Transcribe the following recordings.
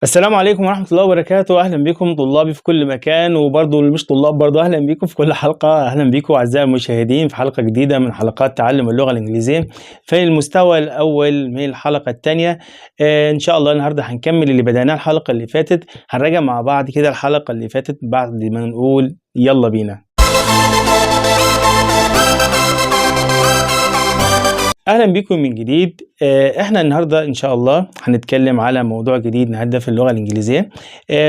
السلام عليكم ورحمة الله وبركاته، أهلا بكم طلابي في كل مكان، وبرضه اللي مش طلاب برضه أهلا بكم في كل حلقة. أهلا بكم أعزائي المشاهدين في حلقة جديدة من حلقات تعلم اللغة الإنجليزية في المستوى الأول من الحلقة الثانية. إن شاء الله النهاردة هنكمل اللي بدأناه الحلقة اللي فاتت، هنراجع مع بعض كده الحلقة اللي فاتت بعد ما نقول يلا بينا. اهلا بكم من جديد. احنا النهارده ان شاء الله هنتكلم على موضوع جديد نهدى في اللغه الانجليزيه.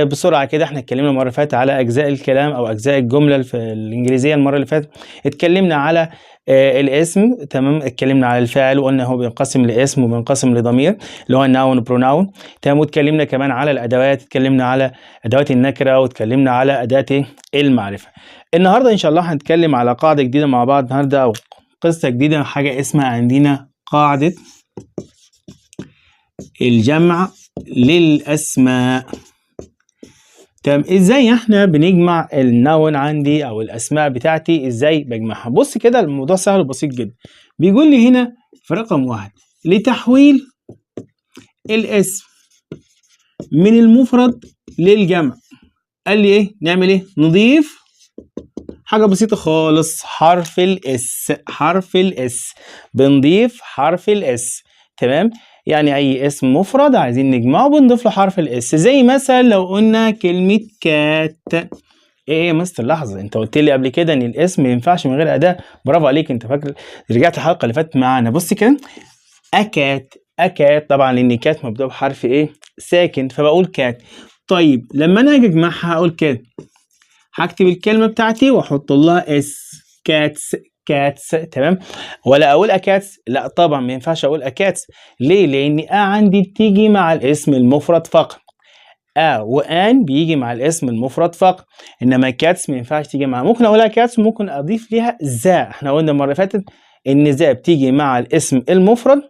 بسرعه كده، احنا اتكلمنا المره اللي فاتت على اجزاء الكلام او اجزاء الجمله في الانجليزيه. المره اللي فاتت اتكلمنا على الاسم، تمام. اتكلمنا على الفاعل وقلنا هو بينقسم لاسم وبينقسم لضمير اللي هو الناون بروناون، تمام. واتكلمنا كمان على الادوات، اتكلمنا على ادوات النكره واتكلمنا على اداه المعرفه. النهارده ان شاء الله هنتكلم على قاعده جديده مع بعض النهارده، او قصة جديدة، حاجة اسمها عندنا قاعدة الجمع للأسماء. تمام. ازاي احنا بنجمع النون عندي او الاسماء بتاعتي؟ ازاي بجمعها؟ بص كده، الموضوع سهل وبسيط جدا. بيقول لي هنا في رقم 1 لتحويل الاسم من المفرد للجمع. قال لي ايه؟ نعمل ايه؟ نضيف حاجة بسيطة خالص، حرف الاس. حرف الاس، بنضيف حرف الاس، تمام. يعني اي اسم مفرد عايزين نجمعه بنضيف له حرف الاس. زي مثلا لو قلنا كلمة كات. ايه يا مستر؟ لحظة، انت قلت لي قبل كده ان الاسم ما ينفعش من غير اداة. برافو عليك، انت فاكر، رجعت الحلقة اللي فاتت معانا. بص كده، اكات. اكات طبعا لان كات مبدوء بحرف ايه؟ ساكن، فبقول كات. طيب لما انا اجي اجمعها اقول كات، هكتب الكلمة بتاعتي واحط لها اس. كاتس. كاتس، تمام. ولا اقول اكاتس؟ لا طبعا ما ينفعش اقول اكاتس. ليه؟ لان عندي بتيجي مع الاسم المفرد فقط. وان بيجي مع الاسم المفرد فقط، انما كاتس ما ينفعش تيجي معاه. ممكن اقولها كاتس وممكن اضيف ليها ذا. احنا قلنا المرة اللي فاتت ان ذا بتيجي مع الاسم المفرد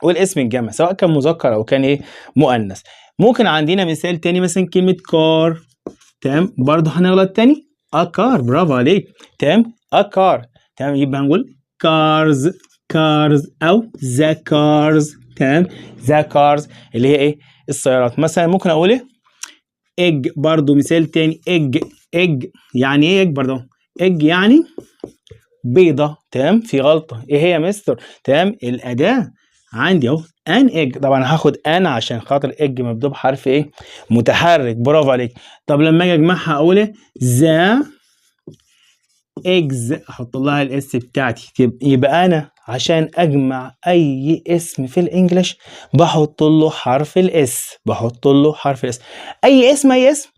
والاسم الجمع سواء كان مذكر او كان ايه؟ مؤنث. ممكن عندنا مثال تاني، مثلا كلمة كار، تمام. برضه هنغلط تاني، كار. برافو عليك، تمام. كار، تمام. يبقى هنقول كارز. كارز او ذا كارز، تمام. ذا كارز اللي هي ايه؟ السيارات. مثلا ممكن اقول ايه؟ ايج. برضه مثال تاني، ايج. ايج يعني ايه؟ ايج برضه، ايج يعني بيضة، تمام. في غلطة، ايه هي يا مستر؟ تمام، الأداة عندي اهو ان ايج. طبعا هاخد ان عشان خاطر ايج مبدوء بحرف ايه؟ متحرك. برافو عليك. طب لما اجي اجمعها اقول ايه؟ ذا ايجز، احط لها الاس بتاعتي. يبقى انا عشان اجمع اي اسم في الانجليش بحط له حرف الاس. بحط له حرف الاس. اي اسم، اي اسم،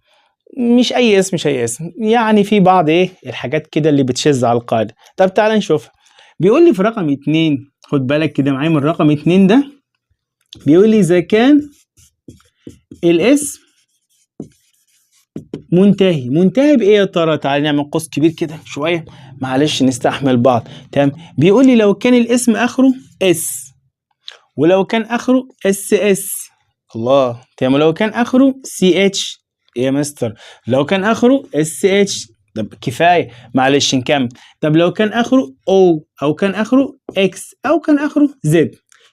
مش اي اسم، مش اي اسم، يعني في بعض ايه الحاجات كده اللي بتشذ على القاعده. طب تعالى نشوفها. بيقول لي في رقم 2، خد بالك كده معايا من رقم 2 ده. بيقول لي اذا كان الاسم منتهي. منتهي بايه يا ترى؟ تعالى نعمل قوس كبير كده شويه، معلش نستحمل بعض، تمام. بيقول لي لو كان الاسم اخره اس، ولو كان اخره اس اس. الله، تمام. ولو كان اخره سي اتش. يا مستر لو كان اخره اس اتش، طب كفايه، معلش نكمل. طب لو كان اخره او كان اخره اكس او كان اخره زد،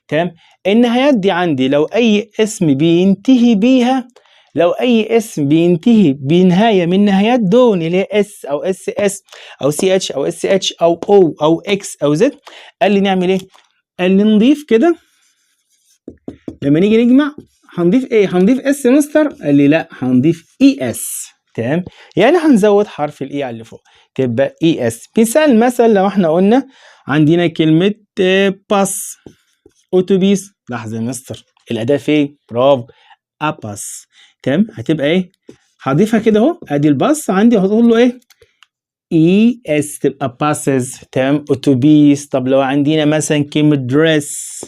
تمام. النهايات دي عندي لو اي اسم بينتهي بيها، لو اي اسم بينتهي بنهايه من نهايات دون اللي هي اس او اس اس او سي اتش او اس اتش او او اكس او زد، قال لي نعمل ايه؟ قال لي نضيف كده. لما نيجي نجمع هنضيف ايه؟ هنضيف اس مستر؟ قال لي لا، هنضيف اي اس، تمام. يعني هنزود حرف الاي على اللي فوق تبقى اي اس. مثلا لو احنا قلنا عندنا كلمة باص، اتوبيس. لحظة يا مستر، الاداة فين؟ برافو، اباس، تمام. هتبقى ايه؟ هضيفها كده اهو، ادي الباص عندي، هتقول له ايه؟ اي اس، تبقى باسز، تمام. اتوبيس. طب لو عندنا مثلا كلمة دريس،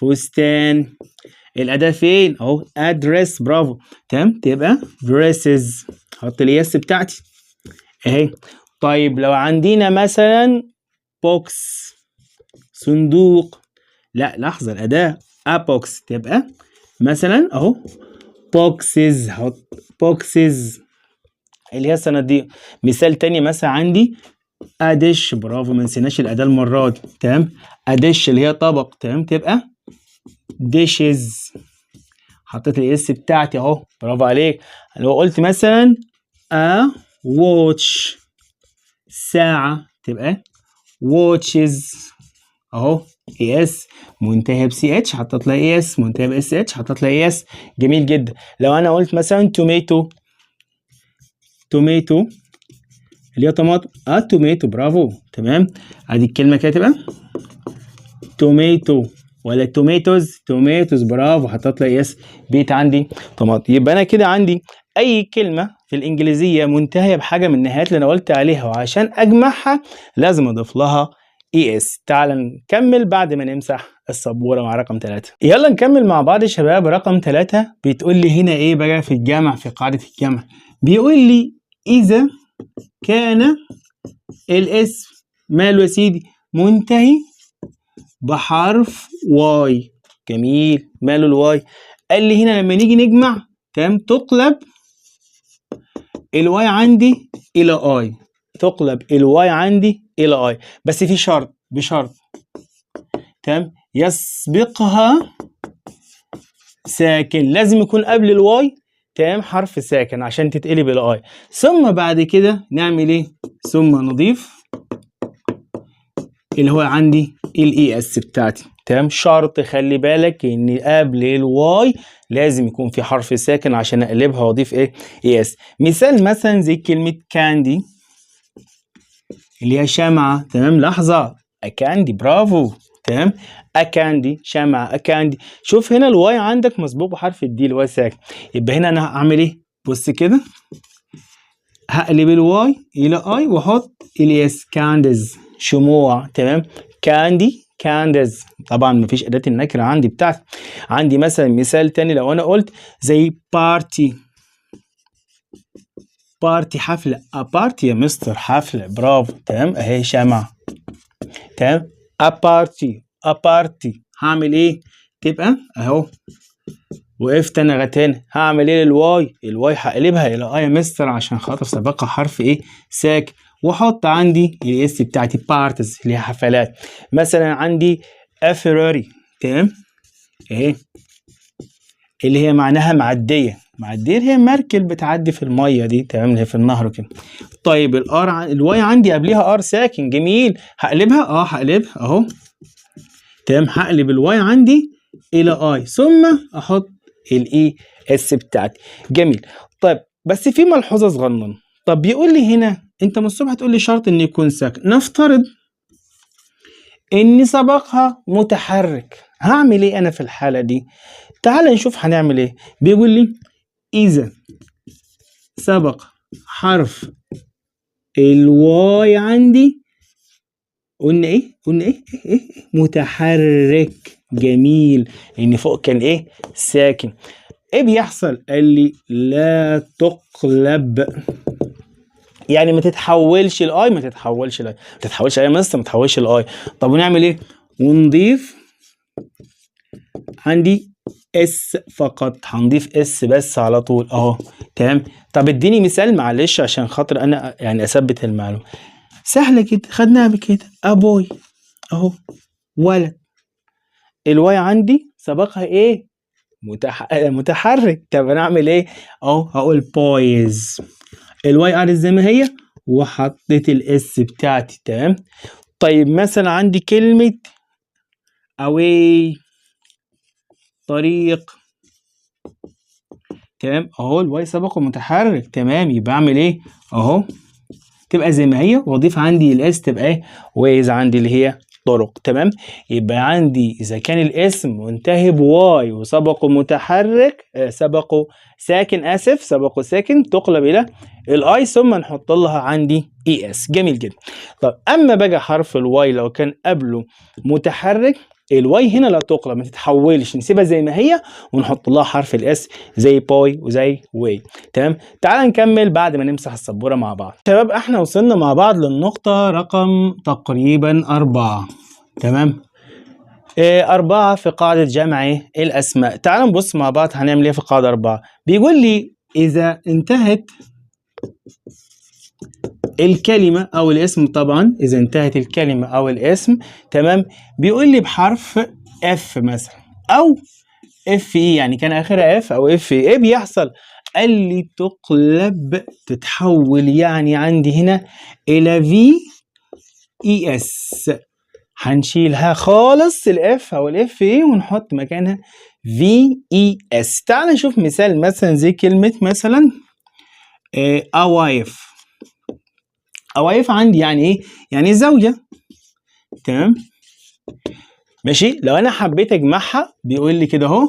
فستان، الأداة فين؟ أهو أدرس. برافو، تمام. تبقى dresses، حط اليس بتاعتي أهي. طيب لو عندنا مثلا بوكس، صندوق، لا لحظة، الأداة أبوكس، تبقى مثلا أهو boxes. حط boxes اللي هي الصناديق. مثال تاني مثلا عندي أدش. برافو، ما نسيناش الأداة المرة دي، تمام. أدش اللي هي طبق، تمام. تبقى dishes. حطيت الاس بتاعتي اهو، برافو عليك. لو قلت مثلا a watch ساعة تبقى watches اهو، اس منتهى بسي اتش حطيت لها اي اس، منتهى باس اتش حطيت لها اي اس. جميل جدا. لو انا قلت مثلا توميتو اللي هي طماطم، توميتو، برافو، تمام. ادي الكلمه كده تبقى توميتو ولا توميتوز، برافو، حطيت لها اس، بيت عندي طماطم. يبقى انا كده عندي اي كلمه في الانجليزيه منتهيه بحاجه من النهايات اللي انا قلت عليها، وعشان اجمعها لازم اضيف لها اي اس. تعال نكمل بعد ما نمسح السبوره مع رقم 3. يلا نكمل مع بعض يا شباب. رقم 3 بتقول لي هنا ايه بقى في الجمع، في قاعده الجمع بيقول لي اذا كان الاسم ماله يا سيدي منتهي بحرف واي. جميل، ماله الواي؟ قال لي هنا لما نيجي نجمع تمام تقلب الواي عندي الى اي، تقلب الواي عندي الى اي، بس في شرط، بشرط تمام يسبقها ساكن، لازم يكون قبل الواي تمام حرف ساكن عشان تتقلب الى اي. ثم بعد كده نعمل ايه؟ ثم نضيف اللي هو عندي الاي اس بتاعتي تمام. شرط خلي بالك ان قبل الواي لازم يكون في حرف ساكن عشان اقلبها واضيف ايه؟ اي اس. مثال مثلا زي كلمه كاندي اللي هي شمعه تمام. لحظه، اكاندي، برافو، تمام. اكاندي، شمعه، اكاندي. شوف هنا الواي عندك مسبوق بحرف الدي اللي هو ساكن، يبقى هنا انا هعمل ايه؟ بص كده، هقلب الواي الى اي واحط الاس، كاندز، شموع، تمام. كاندي، كاندز، طبعا مفيش اداه النكره عندي بتاعتي. عندي مثلا مثال تاني لو انا قلت زي بارتي، بارتي حفله، بارتي يا مستر حفله، برافو، تمام. اهي شمعه، تمام. ابارتي هعمل ايه؟ تبقى اهو وقفت انا غتاني، هعمل ايه للواي؟ الواي هقلبها الى اي يا مستر عشان خاطر سبقها حرف ايه؟ ساكن، واحط عندي الاس بتاعتي بارتز اللي هي حفلات. مثلا عندي افيراري تمام اهي اللي هي معناها معديه، معديه هي مركب بتعدي في الميه دي تمام، اللي هي في النهر كده. طيب الواي عندي قبلها ار ساكن، جميل، هقلبها هقلبها اهو تمام. هقلب الواي عندي الى اي ثم احط الاي اس بتاعتي. جميل. طيب بس في ملحوظه صغننه. طب بيقول لي هنا انت من الصبح هتقول لي شرط ان يكون ساكن، نفترض ان سبقها متحرك، هعمل ايه انا في الحاله دي؟ تعال نشوف هنعمل ايه. بيقول لي اذا سبق حرف الواي عندي قلنا ايه؟ قلنا ايه؟ متحرك. جميل، ان فوق كان ايه؟ ساكن. ايه بيحصل؟ قال لي لا تقلب، يعني ما تتحولش الاي، ما تتحولش الاي، ما تتحولش الاي مستر، ما تتحولش الاي. طب ونعمل ايه؟ ونضيف عندي اس فقط، هنضيف اس بس على طول اهو، تمام. طب اديني مثال معلش عشان خاطر انا يعني اثبت المعلومه. سهله كده، خدناها بكده. ابوي اهو، ولد، الواي عندي سبقها ايه؟ متحرك. طب انا اعمل ايه؟ اهو هقول بويز، الواي قعدت زي ما هي وحطيت الاس بتاعتي، تمام. طيب مثلا عندي كلمة away طريق، تمام، اهو الواي سبقه متحرك، تمام. يبقى اعمل ايه؟ اهو تبقى زي ما هي واضيف عندي الاس تبقى ايه؟ ويز عندي اللي هي طرق، تمام. يبقى عندي اذا كان الاسم منتهي بواي وسبقه متحرك سبقه ساكن، اسف، سبقه ساكن، تقلب الى الاي ثم نحط لها عندي اي اس. جميل جدا. طب اما بقى حرف الواي لو كان قبله متحرك، الواي هنا لا تقلب، ما تتحولش، نسيبها زي ما هي ونحط لها حرف الاس زي باي وزي واي، تمام. تعال نكمل بعد ما نمسح السبوره مع بعض. شباب احنا وصلنا مع بعض للنقطه رقم تقريبا 4، تمام. 4 في قاعده جمع الاسماء. تعال نبص مع بعض هنعمل ايه في قاعده 4. بيقول لي اذا انتهت الكلمة أو الاسم، طبعا إذا انتهت الكلمة أو الاسم، تمام، بيقول لي بحرف F مثلا أو اف اي يعني كان اخرها اف او اف ايه بيحصل؟ قال لي تقلب، تتحول يعني عندي هنا الى في اي اس. هنشيلها خالص الاف او الاف اي ونحط مكانها في اي اس. تعال نشوف مثال مثلا زي كلمة مثلا اوايف. اوايف عندي يعني ايه؟ يعني زوجة. تمام ماشي. لو انا حبيت اجمعها بيقول لي كده اهو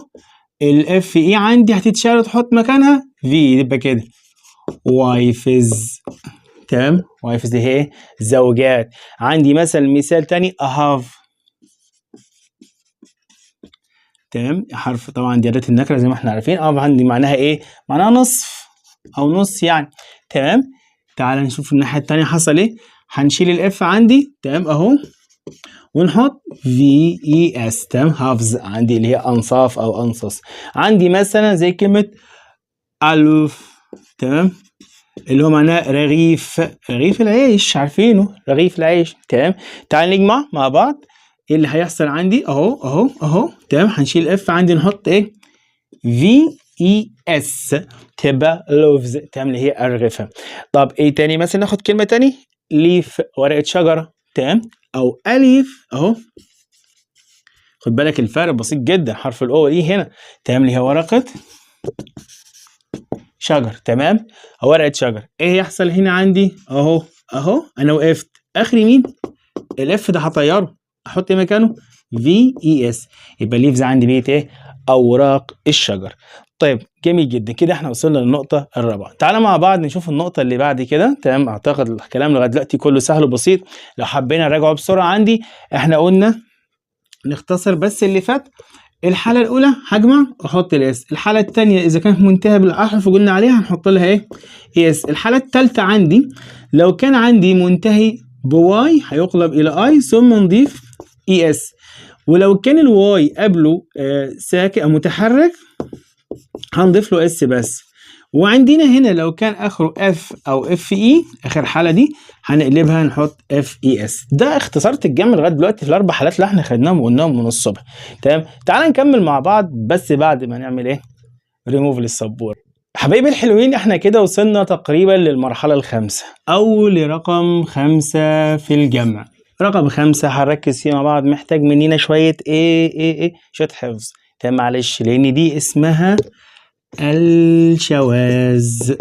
الاف اي عندي هتتشال وتحط مكانها في، يبقى كده وايفز. تمام وايفز دي هي زوجات. عندي مثلا مثال تاني اهاف. تمام حرف طبعا دي أداة النكرة زي ما احنا عارفين. اهاف عندي معناها ايه؟ معناها نصف او نص يعني. تمام تعال نشوف الناحية التانية حصل ايه. هنشيل الاف عندي تمام اهو ونحط في اي اس. تمام هافز عندي اللي هي انصاف او انصص. عندي مثلا زي كلمة الف. تمام اللي هو معناه رغيف، رغيف العيش عارفينه رغيف العيش. تمام تعال نجمع مع بعض ايه اللي هيحصل عندي اهو. تمام هنشيل اف عندي نحط ايه؟ في اي اس تبقى لوفز. تمام اللي هي ارغفه. طب ايه تاني؟ مثلا ناخد كلمه تاني ليف ورقه شجره. تمام او اليف اهو. خد بالك الفرق بسيط جدا، حرف الاو اي هنا. تمام اللي هي ورقه شجر. تمام ورقه شجر. ايه يحصل هنا عندي؟ اهو انا وقفت اخري مين؟ الاف ده هطيره احط مكانه في اي اس. يبقى ليفز عندي بقت ايه؟ اوراق الشجر. طيب جميل جدا كده احنا وصلنا للنقطه الرابعه. تعالى مع بعض نشوف النقطه اللي بعد كده. تمام اعتقد الكلام لغايه دلوقتي كله سهل وبسيط. لو حبينا نراجعه بسرعه عندي احنا قلنا نختصر بس اللي فات. الحالة الأولى هجمع وأحط الإس. الحالة الثانية إذا كانت منتهية بالأحرف وقلنا عليها هنحط لها إيه؟ إس. الحالة الثالثة عندي لو كان عندي منتهي بواي هيقلب إلى أي ثم نضيف إي إس. ولو كان الواي قبله ساكن أو متحرك هنضيف له إس بس. وعندنا هنا لو كان اخره اف او اف اي اخر حاله دي هنقلبها نحط اف اي اس. ده اختصرت الجمع لغايه دلوقتي في الاربع حالات اللي احنا خدناهم وقلناهم من الصبح. تمام تعال نكمل مع بعض بس بعد ما نعمل ايه؟ ريموف للسبوره. حبايبي الحلوين احنا كده وصلنا تقريبا للمرحله الخامسه او لرقم 5 في الجمع. رقم 5 هنركز فيه مع بعض، محتاج مننا شويه ايه شويه حفظ. تمام معلش لان دي اسمها الشواذ.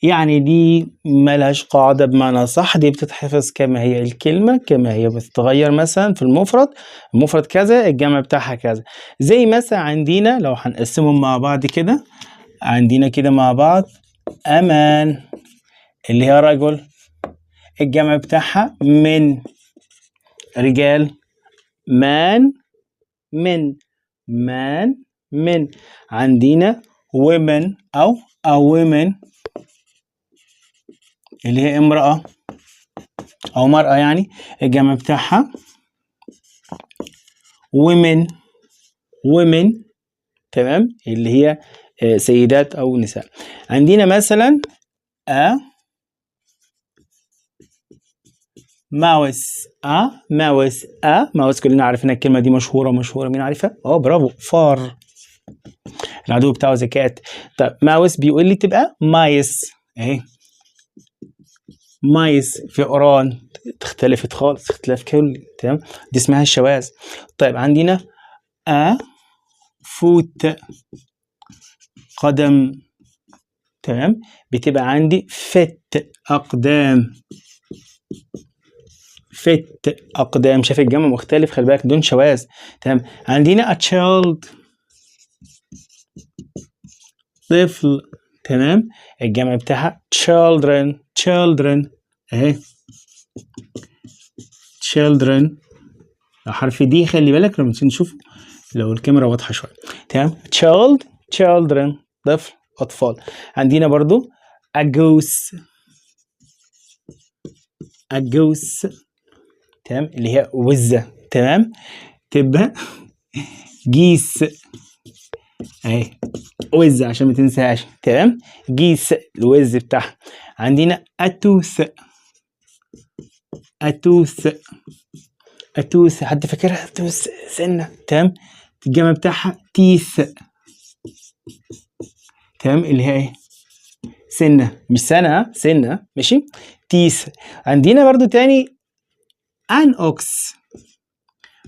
يعني دي ملهاش قاعدة بمعنى صح، دي بتتحفظ كما هي الكلمة كما هي، بتتغير مثلا في المفرد كذا الجمع بتاعها كذا. زي مثلا عندنا لو هنقسمهم مع بعض كده، عندنا كده مع بعض أمان اللي هي رجل، الجمع بتاعها من رجال، مان من عندنا women أو women اللي هي امرأة أو مرأة يعني الجمع بتاعها women. تمام اللي هي سيدات أو نساء. عندنا مثلا a mouse كلنا عارفين الكلمة دي مشهورة مين عارفها؟ برافو فار، العدو بتاعه ذا كات. طب ماوس بيقول لي تبقى مايس اهي، مايس في قران اختلفت خالص اختلاف كلي. تمام دي اسمها الشواذ. طيب عندنا فوت قدم. تمام بتبقى عندي فت اقدام، شايف الجمع مختلف خلي بالك دون شواذ. تمام عندنا a child طفل. تمام الجمع بتاعها children اهي children. لو حرف دي خلي بالك لما نشوف لو الكاميرا واضحة شوية. تمام children طفل أطفال. عندنا برضو a goose تمام اللي هي وزة. تمام تبقى جيس اهي وزة عشان ما تنساش. تمام جيس الوز بتاعها. عندنا اتوث حد فاكرها اتوث سنة. تمام الجمع بتاعها teeth. تمام، اللي هي ايه؟ سنة، مش سنة، سنة، ماشي؟ teeth. عندنا برضو تاني an ox.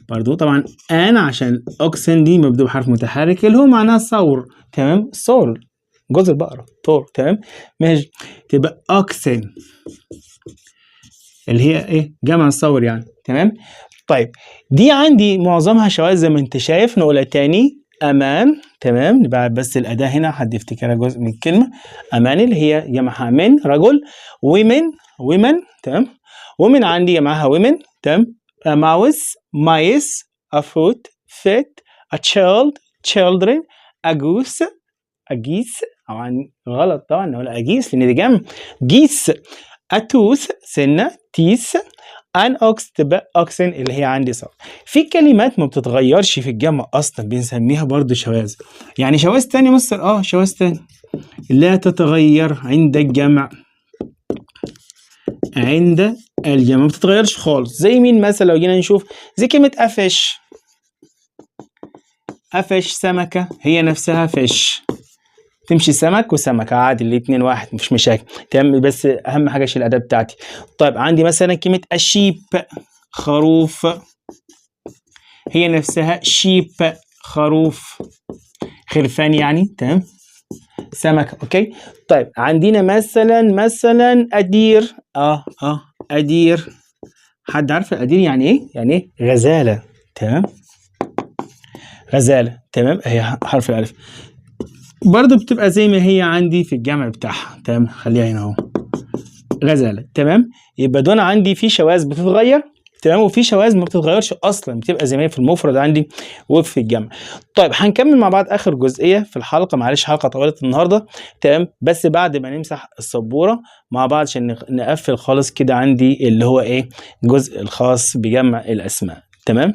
برضو طبعا an عشان oxen دي مبدوء بحرف متحرك اللي هو معناها ثور. تمام، ثور جوز البقرة، ثور. تمام، ماشي، تبقى oxen اللي هي ايه؟ جمع الثور يعني. تمام. طيب دي عندي معظمها شواذ زي ما انت شايف. نقولها تاني، امان. تمام، نبعد بس الاداة هنا حد يفتكرها جزء من الكلمة. امان اللي هي جمعها من رجل. women. تمام، women عندي جمعها women. تمام. a mouse mice. a foot fit. a child children. a goose أجيس. طبعا غلط طبعا نقول أجيس لأن دي جمع. جيس. a tooth سنة. teeth. an ox تبقى oxen اللي هي عندي صح. في كلمات ما بتتغيرش في الجمع أصلا بنسميها برضو شواذ. يعني شواذ تاني مصر شواذ تاني لا تتغير عند الجمع. عند الجمع ما بتتغيرش خالص. زي مين مثلا؟ لو جينا نشوف زي كلمة أفش. أفش سمكة، هي نفسها فش، تمشي سمك وسمكة عادي الاتنين واحد مفيش مشاكل. تمام، بس أهم حاجة أشيل الأداة بتاعتي. طيب عندي مثلا كلمة الشيب، خروف، هي نفسها شيب، خروف، خرفان يعني. تمام، سمكة. أوكي. طيب عندنا مثلا أدير. أدير، حد عارف الأدير يعني إيه؟ يعني إيه؟ غزالة. تمام، غزالة. تمام، هي حرف الألف برضو بتبقى زي ما هي عندي في الجمع بتاعها. تمام، خليها هنا اهو غزالة. تمام، يبقى دول عندي في شواذ بتتغير. تمام، وفي شواذ ما بتتغيرش اصلا بتبقى زي ما هي في المفرد عندي وفي الجمع. طيب هنكمل مع بعض اخر جزئيه في الحلقه. معلش حلقه طولت النهارده. تمام، بس بعد ما نمسح السبوره مع بعض عشان نقفل خالص كده عندي اللي هو ايه؟ الجزء الخاص بجمع الاسماء. تمام،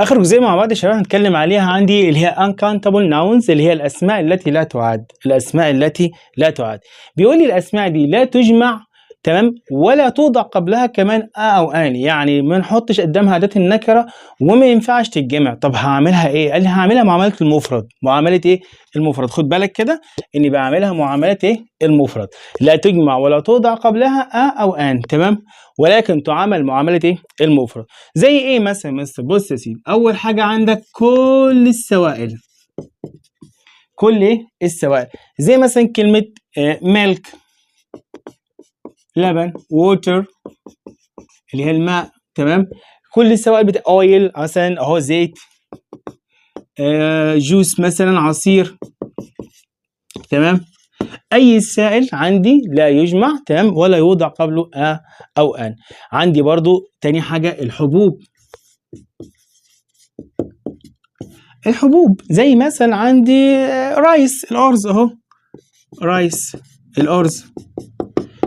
اخر جزئيه مع بعض يا شباب هنتكلم عليها عندي اللي هي uncountable nouns اللي هي الاسماء التي لا تعد. الاسماء التي لا تعد، بيقول لي الاسماء دي لا تجمع. تمام، ولا توضع قبلها كمان او ان، يعني ما نحطش قدامها اداه النكره وما ينفعش تتجمع. طب هعملها ايه؟ قال لي هعملها معامله المفرد. معامله ايه؟ المفرد. خد بالك كده اني بعملها معامله ايه؟ المفرد. لا تجمع ولا توضع قبلها او ان. تمام، ولكن تعامل معامله ايه؟ المفرد. زي ايه مثلا؟ بص يا سيدي، اول حاجه عندك كل السوائل. كل ايه؟ السوائل. زي مثلا كلمه ميلك، لبن، ووتر اللي هي الماء. تمام، كل السوائل اويل مثلا اهو زيت، جوس مثلا عصير. تمام، اي سائل عندي لا يجمع. تمام، ولا يوضع قبله او ان. عندي برضو تاني حاجه الحبوب. الحبوب زي مثلا عندي رايس، الارز اهو رايس، الارز.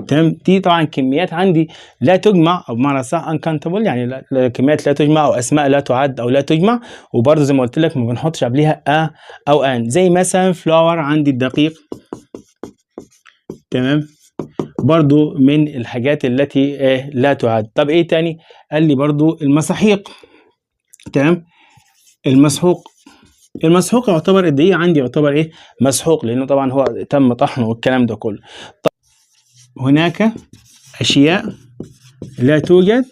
تمام، دي طبعا كميات عندي لا تجمع، او بمعنى صح uncountable يعني كميات لا تجمع او اسماء لا تعد او لا تجمع. وبرضه زي ما قلت لك ما بنحطش قبلها او ان. زي مثلا فلاور عندي الدقيق. تمام، برضه من الحاجات التي لا تعد. طب ايه تاني؟ قال لي برضه المساحيق. تمام، المسحوق يعتبر الدقيق عندي يعتبر ايه؟ مسحوق، لانه طبعا هو تم طحنه والكلام ده كله. طب هناك اشياء لا توجد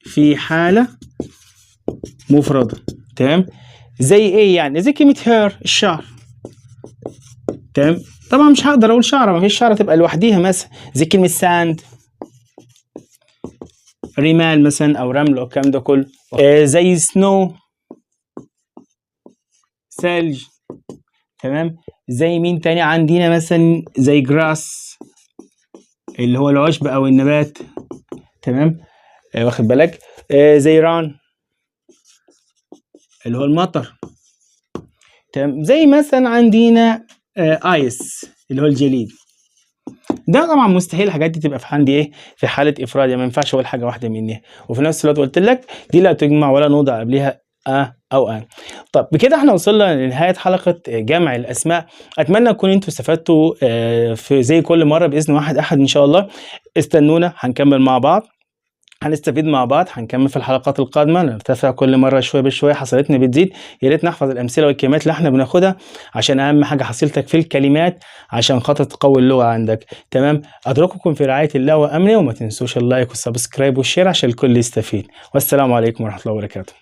في حالة مفردة. تمام، زي ايه يعني؟ زي كلمة هير، الشعر. تمام، طبعا مش هقدر اقول شعرة، ما فيش شعرة تبقى لوحديها مثلا. زي كلمة ساند، رمال مثلا او رمل او الكلام ده كله. زي سنو، ثلج. تمام، زي مين تاني عندنا مثلا؟ زي جراس اللي هو العشب او النبات. تمام، واخد بالك؟ زي ران اللي هو المطر. تمام، زي مثلا عندنا ايس اللي هو الجليد. ده طبعا مستحيل الحاجات دي تبقى في عندي ايه؟ في حاله افراد، يعني ما ينفعش اقول حاجه واحده منها. وفي نفس الوقت قلت لك دي لا تجمع ولا نوضع قبلها او ان. طب بكده احنا وصلنا لنهايه حلقه جمع الاسماء. اتمنى تكون انتوا استفدتوا في زي كل مره باذن واحد احد ان شاء الله. استنونا هنكمل مع بعض. هنستفيد مع بعض، هنكمل في الحلقات القادمة، نرتفع كل مرة شوية بشوية، حصيلتنا بتزيد. يا ريت نحفظ الأمثلة والكلمات اللي احنا بناخدها، عشان أهم حاجة حصيلتك في الكلمات، عشان خاطر تقوي اللغة عندك. تمام، أترككم في رعاية الله وأمنه، وما تنسوش اللايك والسبسكرايب والشير عشان الكل يستفيد. والسلام عليكم ورحمة الله وبركاته.